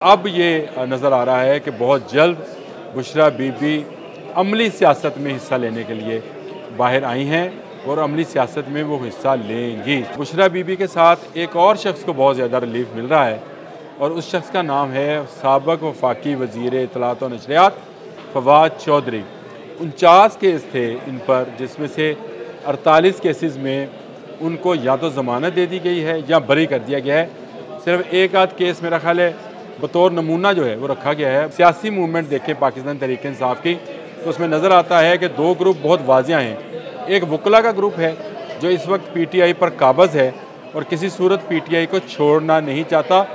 अब ये नज़र आ रहा है कि बहुत जल्द बुशरा बीबी अमली सियासत में हिस्सा लेने के लिए बाहर आई हैं और अमली सियासत में वो हिस्सा लेंगी। बुशरा बीबी के साथ एक और शख्स को बहुत ज़्यादा रिलीफ मिल रहा है और उस शख्स का नाम है साबिक़ वफाकी वज़ीर इत्तलात व नशरियात फवाद चौधरी। 49 केस थे इन पर, जिसमें से 48 केसेस में उनको या तो ज़मानत दे दी गई है या बरी कर दिया गया है। सिर्फ एक आध केस मेरा ख्याल है बतौर नमूना जो है वो रखा गया है। सियासी मूवमेंट देखें पाकिस्तान तहरीक इंसाफ की तो उसमें नज़र आता है कि दो ग्रुप बहुत वाज़िया हैं। एक वकला का ग्रुप है जो इस वक्त PTI पर काबज़ है और किसी सूरत PTI को छोड़ना नहीं चाहता,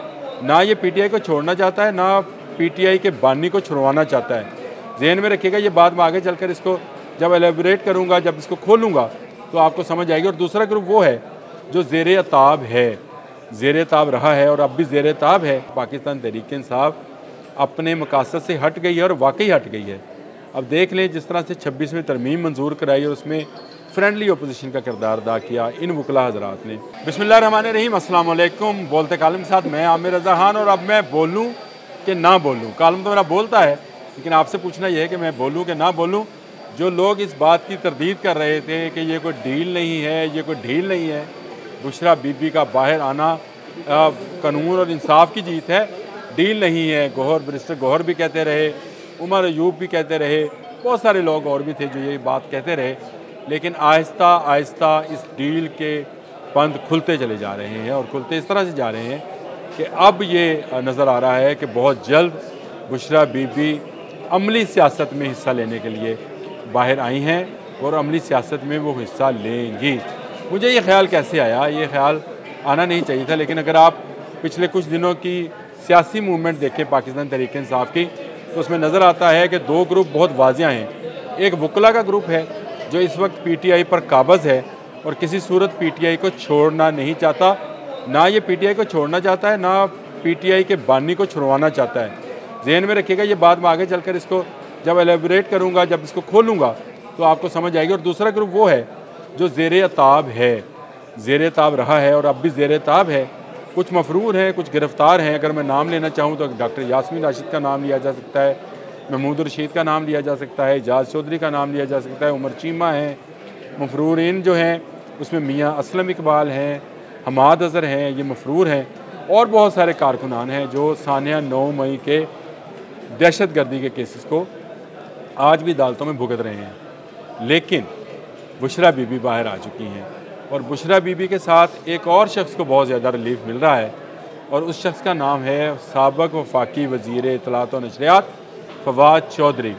ना ये PTI को छोड़ना चाहता है, ना PTI के बानी को छुड़वाना चाहता है। जहन में रखिएगा, ये बात मैं आगे चलकर इसको जब एलेबोरेट करूँगा, जब इसको खोलूँगा तो आपको समझ आएगी। और दूसरा ग्रुप वो है जो ज़ेर ताब है, ज़ेर ताब रहा है और अब भी ज़ेर ताब है। पाकिस्तान तहरीक इंसाफ अपने मकासद से हट गई है और वाकई हट गई है। अब देख लें, जिस तरह से 26वीं तरमीम मंजूर कराई और उसमें फ्रेंडली अपोजिशन का किरदार अदा किया इन वकला हज़रात ने। बिस्मिल्लाहिर्रहमानिर्रहीम, अस्सलाम वालेकुम। बोलते कालम के साथ मैं आमिर रज़ा खान। और अब मैं बोलूँ कि ना बोलूँ, कालम तो मेरा बोलता है, लेकिन आपसे पूछना यह है कि मैं बोलूँ कि ना बोलूँ। जो लोग इस बात की तरदीद कर रहे थे कि ये कोई डील नहीं है, ये कोई ढील नहीं है, बुशरा बीबी का बाहर आना कानून और इंसाफ की जीत है, डील नहीं है। बैरिस्टर गौहर भी कहते रहे, उमर अयूब भी कहते रहे, बहुत सारे लोग और भी थे जो ये बात कहते रहे, लेकिन आहिस्ता आहिस्ता इस डील के बंद खुलते चले जा रहे हैं और खुलते इस तरह से जा रहे हैं कि अब ये नज़र आ रहा है कि बहुत जल्द बुशरा बीबी अमली सियासत में हिस्सा लेने के लिए बाहर आई हैं और अमली सियासत में वो हिस्सा लेंगी। मुझे ये ख्याल कैसे आया? ये ख्याल आना नहीं चाहिए था, लेकिन अगर आप पिछले कुछ दिनों की सियासी मूवमेंट देखें पाकिस्तान तहरीक इंसाफ की तो उसमें नज़र आता है कि दो ग्रुप बहुत वाज़िया हैं। एक वकला का ग्रुप है जो इस वक्त PTI पर काबज़ है और किसी सूरत PTI को छोड़ना नहीं चाहता, ना ये PTI को छोड़ना चाहता है, ना PTI के बानी को छुड़वाना चाहता है। जहन में रखिएगा, ये बात मैं आगे चलकर इसको जब एलेबोरेट करूँगा, जब इसको खोलूँगा तो आपको समझ आएगी। और दूसरा ग्रुप वो है जो ज़ेर ताब है, ज़ेर ताब रहा है और अब भी ज़ेर ताब है। कुछ मफरूर हैं, कुछ गिरफ़्तार हैं। अगर मैं नाम लेना चाहूँ तो डॉक्टर यास्मीन राशिद का नाम लिया जा सकता है, महमूद रशीद का नाम लिया जा सकता है, एजाज चौधरी का नाम लिया जा सकता है, उमर चीमा हैं। मफरूरीन जो हैं उसमें मियाँ असलम इकबाल हैं, हमाद अज़हर हैं, ये मफरूर हैं। और बहुत सारे कारकुनान हैं जो सानिया 9 मई के दहशत गर्दी के केसेस को आज भी अदालतों में भुगत रहे हैं। लेकिन बुशरा बीबी बाहर आ चुकी हैं और बुशरा बीबी के साथ एक और शख्स को बहुत ज़्यादा रिलीफ मिल रहा है और उस शख्स का नाम है साबिक़ वफाकी वज़ीर इत्तलात व नशरियात फवाद चौधरी।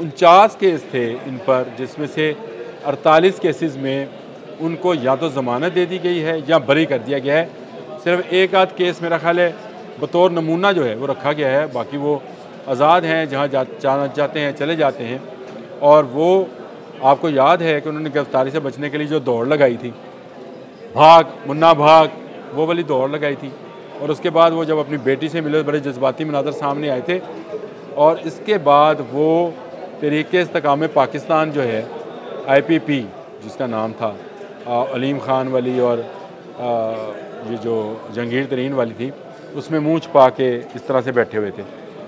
49 केस थे इन पर, जिसमें से 48 केसेस में उनको या तो ज़मानत दे दी गई है या बरी कर दिया गया है। सिर्फ एक आध केस मेरा ख्याल है बतौर नमूना जो है वो रखा गया है, बाकी वो आज़ाद हैं, जहाँ जाना चाहते हैं चले जाते हैं। और वो आपको याद है कि उन्होंने गिरफ्तारी से बचने के लिए जो दौड़ लगाई थी, भाग मुन्ना भाग, वो वाली दौड़ लगाई थी। और उसके बाद वो जब अपनी बेटी से मिले बड़े जज्बाती मनाज़र सामने आए थे। और इसके बाद वो तहरीक इस्तेकाम पाकिस्तान जो है IPP जिसका नाम था, अलीम ख़ान वाली और ये जो जंगीर तरीन वाली थी, उसमें मुँह छुपा के इस तरह से बैठे हुए थे।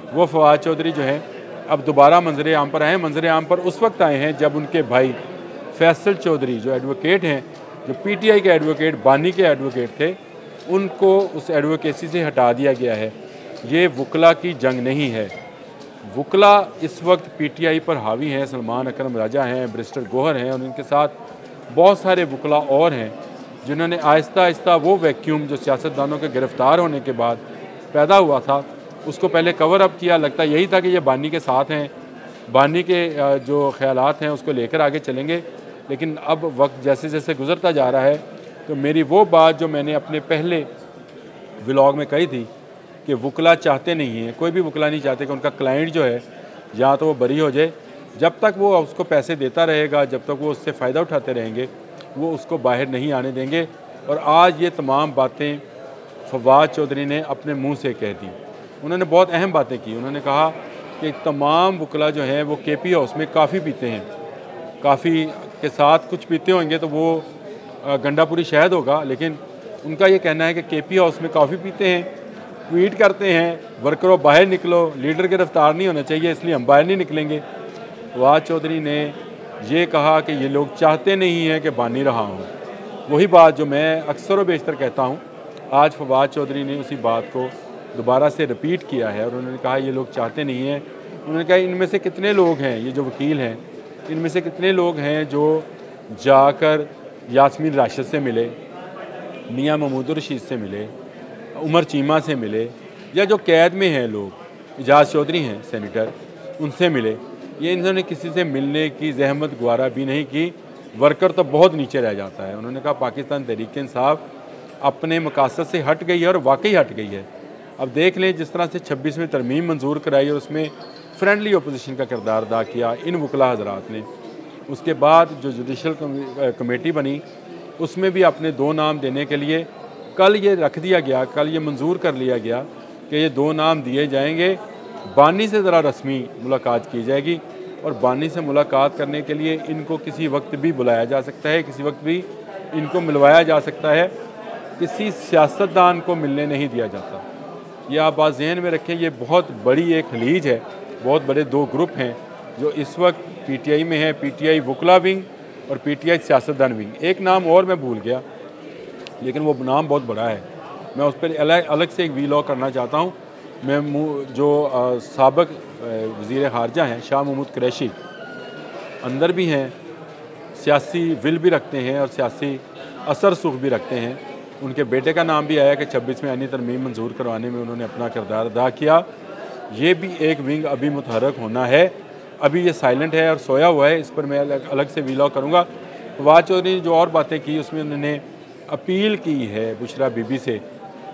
वो फवाद चौधरी जो हैं अब दोबारा मंजर आम पर आए हैं। मंजर आम पर उस वक्त आए हैं जब उनके भाई फैसल चौधरी जो एडवोकेट हैं, जो PTI के एडवोकेट, बानी के एडवोकेट थे, उनको उस एडवोकेसी से हटा दिया गया है। ये वकला की जंग नहीं है। वकला इस वक्त PTI पर हावी हैं। सलमान अकरम राजा हैं, बैरिस्टर गौहर हैं और उनके साथ बहुत सारे वकला और हैं जिन्होंने आहिस्ता आहिस्ता वो वैक्यूम जो सियासतदानों के गिरफ़्तार होने के बाद पैदा हुआ था उसको पहले कवर अप किया। लगता यही था कि ये बानी के साथ हैं, बानी के जो ख़यालात हैं उसको लेकर आगे चलेंगे। लेकिन अब वक्त जैसे जैसे गुज़रता जा रहा है तो मेरी वो बात जो मैंने अपने पहले व्लॉग में कही थी कि वकला चाहते नहीं हैं, कोई भी वकला नहीं चाहते कि उनका क्लाइंट जो है या तो वो बरी हो जाए। जब तक वो उसको पैसे देता रहेगा, जब तक वो उससे फ़ायदा उठाते रहेंगे, वो उसको बाहर नहीं आने देंगे। और आज ये तमाम बातें फवाद चौधरी ने अपने मुँह से कह दी। उन्होंने बहुत अहम बातें की। उन्होंने कहा कि तमाम वकला जो हैं वो KP हाउस में काफ़ी पीते हैं, काफ़ी के साथ कुछ पीते होंगे तो वो गंडापुरी शहद होगा, लेकिन उनका ये कहना है कि KP हाउस में काफ़ी पीते हैं ट्वीट करते हैं वर्करों बाहर निकलो, लीडर गिरफ्तार नहीं होना चाहिए इसलिए हम बाहर नहीं निकलेंगे। फवाद चौधरी ने ये कहा कि ये लोग चाहते नहीं हैं कि बानी रहा हूँ। वही बात जो मैं अक्सर व बेशतर कहता हूँ, आज फवाद चौधरी ने उसी बात को दोबारा से रिपीट किया है और उन्होंने कहा ये लोग चाहते नहीं हैं। उन्होंने कहा इनमें से कितने लोग हैं, ये जो वकील हैं, इनमें से कितने लोग हैं जो जाकर यास्मीन राशिद से मिले, मियाँ महमूद रशीद से मिले, उमर चीमा से मिले, या जो कैद में हैं लोग, इजाज़ चौधरी हैं सेनेटर, उनसे मिले। ये इन्होंने किसी से मिलने की जहमत गुआरा भी नहीं की। वर्कर तो बहुत नीचे रह जाता है। उन्होंने कहा पाकिस्तान तहरीक इंसाफ अपने मकासद से हट गई है और वाकई हट गई है। अब देख लें जिस तरह से 26वें तरमीम मंजूर कराई और उसमें फ्रेंडली अपोजिशन का किरदार अदा किया इन वकला हजरात ने। उसके बाद जो जुडिशल कमेटी बनी उसमें भी अपने 2 नाम देने के लिए कल ये रख दिया गया, कल ये मंजूर कर लिया गया कि ये 2 नाम दिए जाएंगे। बानी से ज़रा रस्मी मुलाकात की जाएगी और बानी से मुलाकात करने के लिए इनको किसी वक्त भी बुलाया जा सकता है, किसी वक्त भी इनको मिलवाया जा सकता है। किसी सियासतदान को मिलने नहीं दिया जाता। ये आप बात ज़हन में रखें। ये बहुत बड़ी एक खलीज है, बहुत बड़े 2 ग्रुप हैं जो इस वक्त PTI में है, PTI वकला विंग और PTI सियासतदान विंग। एक नाम और मैं भूल गया लेकिन वो नाम बहुत बड़ा है, मैं उस पर अलग से एक वीलॉग करना चाहता हूँ। मैं जो साबिक वज़ीर ख़ारजा हैं शाह महमूद कुरैशी अंदर भी हैं, सियासी विल भी रखते हैं और सियासी असर सुख भी रखते हैं। उनके बेटे का नाम भी आया कि 26वें आईनी तरमीम मंजूर करवाने में उन्होंने अपना किरदार अदा किया। ये भी एक विंग अभी मुतहरक होना है। अभी ये साइलेंट है और सोया हुआ है, इस पर मैं अलग से वीलॉग करूँगा। फवाद चौधरी ने जो और बातें की उसमें उन्होंने अपील की है बुशरा बीबी से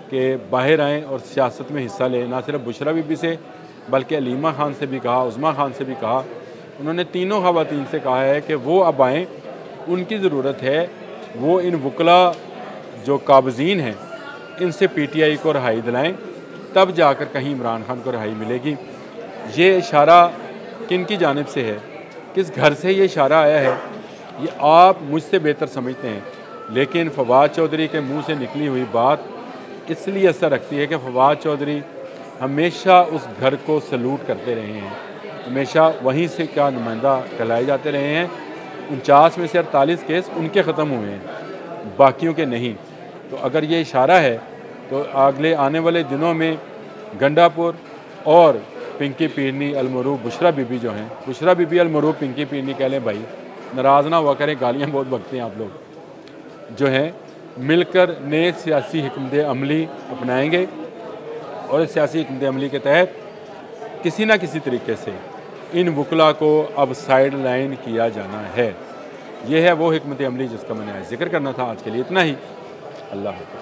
कि बाहर आएँ और सियासत में हिस्सा लें। ना सिर्फ बुशरा बीबी से बल्कि अलीमा खान से भी कहा, उज़मा खान से भी कहा। उन्होंने तीनों ख़वातीन से कहा है कि वो अब आएँ, उनकी ज़रूरत है। वो इन वकला जो काबज़ीन हैं इनसे PTI को रहाई दिलाएँ, तब जाकर कहीं इमरान खान को रहाई मिलेगी। ये इशारा किन की जानिब से है, किस घर से ये इशारा आया है, ये आप मुझसे बेहतर समझते हैं। लेकिन फवाद चौधरी के मुंह से निकली हुई बात इसलिए असर रखती है कि फवाद चौधरी हमेशा उस घर को सलूट करते रहे हैं, हमेशा वहीं से क्या नुमाइंदा कहलाए जाते रहे हैं। 49 में से 48 केस उनके ख़त्म हुए हैं, बाकियों के नहीं। तो अगर ये इशारा है तो अगले आने वाले दिनों में गंडापुर और पिंकी पीरनी अलमरूफ बुशरा बीबी जो हैं, बुशरा बीबी अलमरूफ पिंकी पीरनी कह लें भाई, नाराज़ ना हुआ करें, गालियाँ बहुत बकते हैं आप लोग, जो हैं मिलकर नए सियासी हिकमत अमली अपनाएंगे और इस सियासी हिकमत अमली के तहत किसी न किसी तरीके से इन वकला को अब साइड लाइन किया जाना है। यह है वो हिकमत अमली जिसका मैंने आज जिक्र करना था। आज के लिए इतना ही। अल्लाह हाफ़िज़।